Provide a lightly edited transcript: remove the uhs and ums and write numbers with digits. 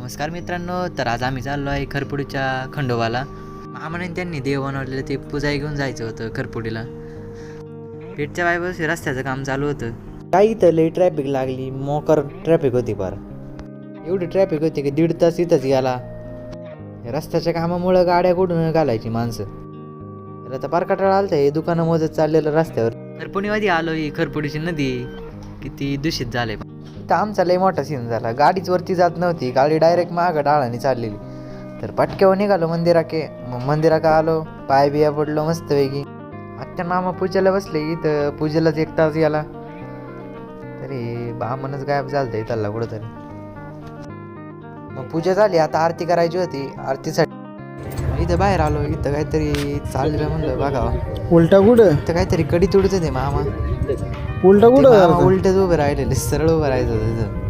नमस्कार मित्रांनो, तर आज आम्ही चाललो आहे खरपुडीच्या खंडोबाला. मामाने त्यांनी देव बनवलेलं ते पूजा घेऊन जायचं होतं खरपुडीला. पेठच्या बायपाशी रस्त्याचं काम चालू होतं. काही तर लई ट्रॅफिक लागली, मोकर ट्रॅफिक होती फार. एवढी ट्रॅफिक होती की 1.5 तास इथंच गेला. रस्त्याच्या कामामुळं गाड्या कुठून घालायची माणसं. तर आता पार कटाळा आलता हे दुकानं मोजत चाललेलं रस्त्यावर. खरपुडीमध्ये आलो, ही खरपुडीची नदी किती दूषित झाले. तर आमचा लय मोठा सीन झाला. गाडीच वरती जात नव्हती, गाडी डायरेक्ट मागं डाळाने चाललेली. तर पटक्यावर निघालो मंदिराका आलो, पाय बिया पडलो मस्तपैकी. आत्या मामा पूजेला बसले, इथं पूजेलाच 1 तास गेला. तरी बामणच गायब झालतं इथला कुठंतरी. मग पूजा झाली, आता आरती करायची होती. आरतीसाठी इथं बाहेर आलो, इथं काहीतरी चाललेलं म्हणलं बघावं. उलटा कुठं इथं काहीतरी कडी तुडत होते मामा. उलटा कुठं मामा उलटच उभे राहिलेले, सरळ उभं राहायचं होतं तिथं.